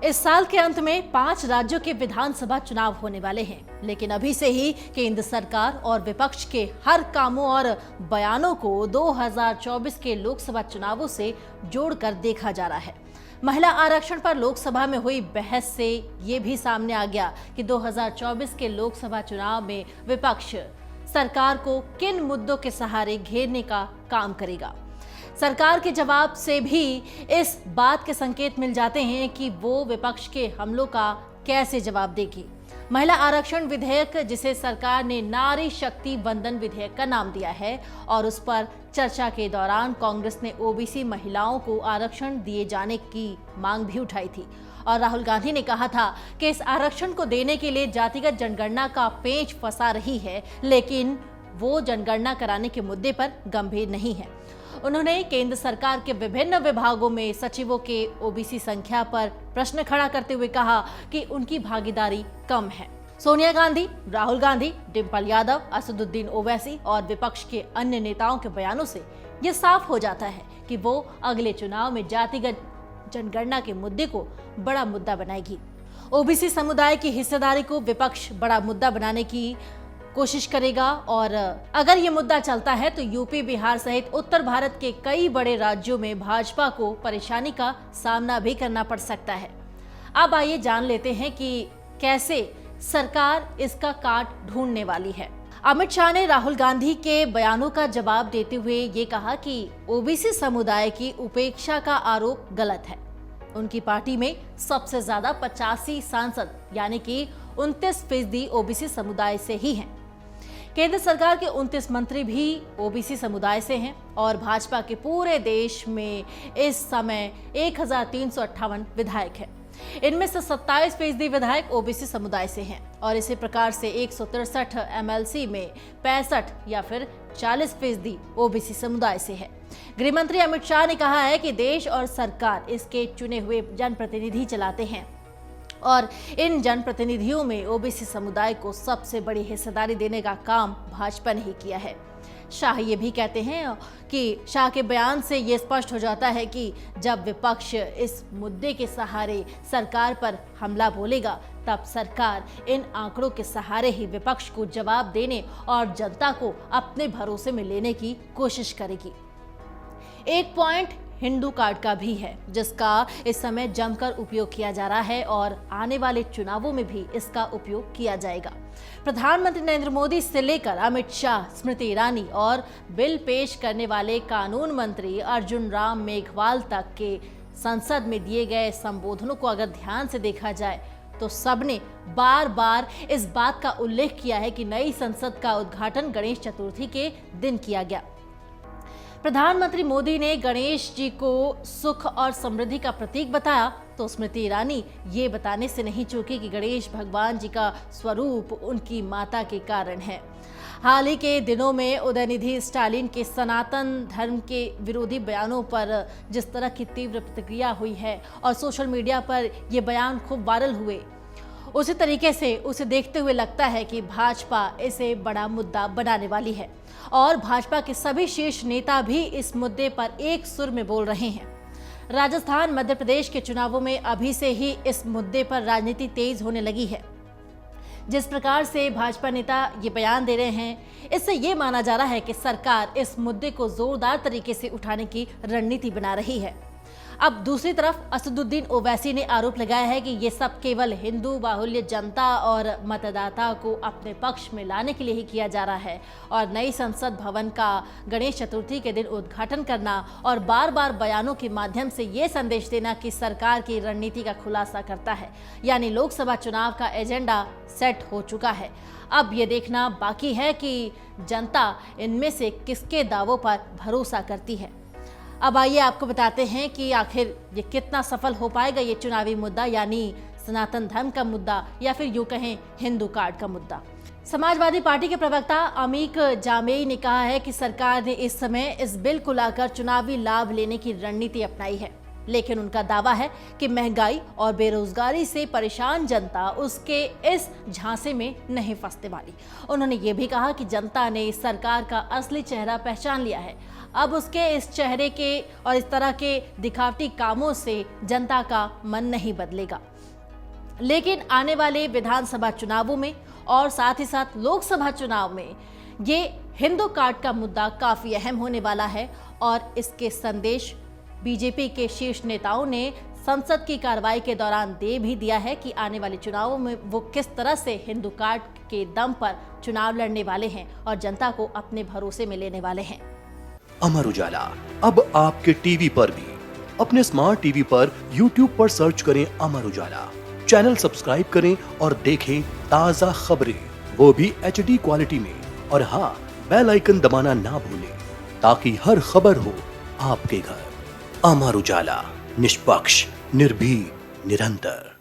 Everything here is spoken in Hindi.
इस साल के अंत में 5 राज्यों के विधानसभा चुनाव होने वाले हैं, लेकिन अभी से ही केंद्र सरकार और विपक्ष के हर कामों और बयानों को 2024 के लोकसभा चुनावों से जोड़कर देखा जा रहा है। महिला आरक्षण पर लोकसभा में हुई बहस से ये भी सामने आ गया कि 2024 के लोकसभा चुनाव में विपक्ष सरकार को किन मुद्दों के सहारे घेरने का काम करेगा। सरकार के जवाब से भी इस बात के संकेत मिल जाते हैं कि वो विपक्ष के हमलों का कैसे जवाब देगी। महिला आरक्षण विधेयक, जिसे सरकार ने नारी शक्ति वंदन विधेयक का नाम दिया है, और उस पर चर्चा के दौरान कांग्रेस ने ओबीसी महिलाओं को आरक्षण दिए जाने की मांग भी उठाई थी और राहुल गांधी ने कहा था कि इस आरक्षण को देने के लिए जातिगत जनगणना का पेंच फंसा रही है, लेकिन वो जनगणना कराने के मुद्दे पर गंभीर नहीं है। उन्होंने केंद्र सरकार के विभिन्न विभागों में सचिवों के ओबीसी संख्या पर प्रश्न खड़ा करते हुए कहा कि उनकी भागीदारी कम है। सोनिया गांधी, राहुल गांधी, डिम्पल यादव, असदुद्दीन ओवैसी और विपक्ष के अन्य नेताओं के बयानों से ये साफ हो जाता है कि वो अगले चुनाव में जातिगत जनगणना के मुद्दे को बड़ा मुद्दा बनाएगी। ओबीसी समुदाय की हिस्सेदारी को विपक्ष बड़ा मुद्दा बनाने की कोशिश करेगा और अगर ये मुद्दा चलता है तो यूपी, बिहार सहित उत्तर भारत के कई बड़े राज्यों में भाजपा को परेशानी का सामना भी करना पड़ सकता है। अब आइए जान लेते हैं कि कैसे सरकार इसका काट ढूंढने वाली है। अमित शाह ने राहुल गांधी के बयानों का जवाब देते हुए ये कहा कि ओबीसी समुदाय की उपेक्षा का आरोप गलत है। उनकी पार्टी में सबसे ज्यादा 85 सांसद यानी कि 29% ओबीसी समुदाय से ही हैं। केंद्र सरकार के 29 मंत्री भी ओबीसी समुदाय से हैं और भाजपा के पूरे देश में इस समय 1358 विधायक हैं। इनमें से 27% विधायक ओबीसी समुदाय से हैं और इसी प्रकार से 163 एमएलसी में 65 या फिर 40% ओबीसी समुदाय से है। गृह मंत्री अमित शाह ने कहा है कि देश और सरकार इसके चुने हुए जनप्रतिनिधि चलाते हैं और इन जनप्रतिनिधियों में ओबीसी समुदाय को सबसे बड़ी हिस्सेदारी देने का काम भाजपा ने ही किया है। शाह ये भी कहते हैं कि शाह के बयान से ये स्पष्ट हो जाता है कि जब विपक्ष इस मुद्दे के सहारे सरकार पर हमला बोलेगा, तब सरकार इन आंकड़ों के सहारे ही विपक्ष को जवाब देने और जनता को अपने भरोसे में लेने की कोशिश करेगी। एक पॉइंट हिंदू कार्ड का भी है, जिसका इस समय जमकर उपयोग किया जा रहा है और आने वाले चुनावों में भी इसका उपयोग किया जाएगा। प्रधानमंत्री नरेंद्र मोदी से लेकर अमित शाह, स्मृति ईरानी और बिल पेश करने वाले कानून मंत्री अर्जुन राम मेघवाल तक के संसद में दिए गए संबोधनों को अगर ध्यान से देखा जाए तो सबने बार बार इस बात का उल्लेख किया है कि नई संसद का उद्घाटन गणेश चतुर्थी के दिन किया गया। प्रधानमंत्री मोदी ने गणेश जी को सुख और समृद्धि का प्रतीक बताया तो स्मृति ईरानी ये बताने से नहीं चूकी कि गणेश भगवान जी का स्वरूप उनकी माता के कारण है। हाल ही के दिनों में उदयनिधि स्टालिन के सनातन धर्म के विरोधी बयानों पर जिस तरह की तीव्र प्रतिक्रिया हुई है और सोशल मीडिया पर ये बयान खूब वायरल हुए, उसी तरीके से उसे देखते हुए लगता है कि भाजपा इसे बड़ा मुद्दा बनाने वाली है और भाजपा के सभी शीर्ष नेता भी इस मुद्दे पर एक सुर में बोल रहे हैं। राजस्थान, मध्य प्रदेश के चुनावों में अभी से ही इस मुद्दे पर राजनीति तेज होने लगी है। जिस प्रकार से भाजपा नेता ये बयान दे रहे हैं, इससे ये माना जा रहा है कि सरकार इस मुद्दे को जोरदार तरीके से उठाने की रणनीति बना रही है। अब दूसरी तरफ असदुद्दीन ओवैसी ने आरोप लगाया है कि ये सब केवल हिंदू बाहुल्य जनता और मतदाता को अपने पक्ष में लाने के लिए ही किया जा रहा है और नई संसद भवन का गणेश चतुर्थी के दिन उद्घाटन करना और बार बार बयानों के माध्यम से ये संदेश देना कि सरकार की रणनीति का खुलासा करता है, यानी लोकसभा चुनाव का एजेंडा सेट हो चुका है। अब ये देखना बाकी है कि जनता इनमें से किसके दावों पर भरोसा करती है। अब आइए आपको बताते हैं कि आखिर ये कितना सफल हो पाएगा, ये चुनावी मुद्दा यानी सनातन धर्म का मुद्दा या फिर यूं कहें हिंदू कार्ड का मुद्दा। समाजवादी पार्टी के प्रवक्ता अमीक जामेई ने कहा है कि सरकार ने इस समय इस बिल को लाकर चुनावी लाभ लेने की रणनीति अपनाई है, लेकिन उनका दावा है कि महंगाई और बेरोजगारी से परेशान जनता उसके इस झांसे में नहीं फंसने वाली। उन्होंने ये भी कहा कि जनता ने सरकार का असली चेहरा पहचान लिया है। अब उसके इस चेहरे के और इस तरह के दिखावटी कामों से जनता का मन नहीं बदलेगा। लेकिन आने वाले विधानसभा चुनावों में और साथ ही साथ लोकसभा चुनाव में ये हिंदू कार्ड का मुद्दा काफी अहम होने वाला है और इसके संदेश बीजेपी के शीर्ष नेताओं ने संसद की कार्रवाई के दौरान दे भी दिया है कि आने वाले चुनावों में वो किस तरह से हिंदू कार्ड के दम पर चुनाव लड़ने वाले हैं और जनता को अपने भरोसे में लेने वाले हैं। अमर उजाला अब आपके टीवी पर भी। अपने स्मार्ट टीवी पर YouTube पर सर्च करें अमर उजाला, चैनल सब्सक्राइब करें और देखें ताजा खबरें, वो भी HD क्वालिटी में। और हाँ, बेल आइकन दबाना ना भूलें ताकि हर खबर हो आपके घर। अमर उजाला, निष्पक्ष, निर्भीक, निरंतर।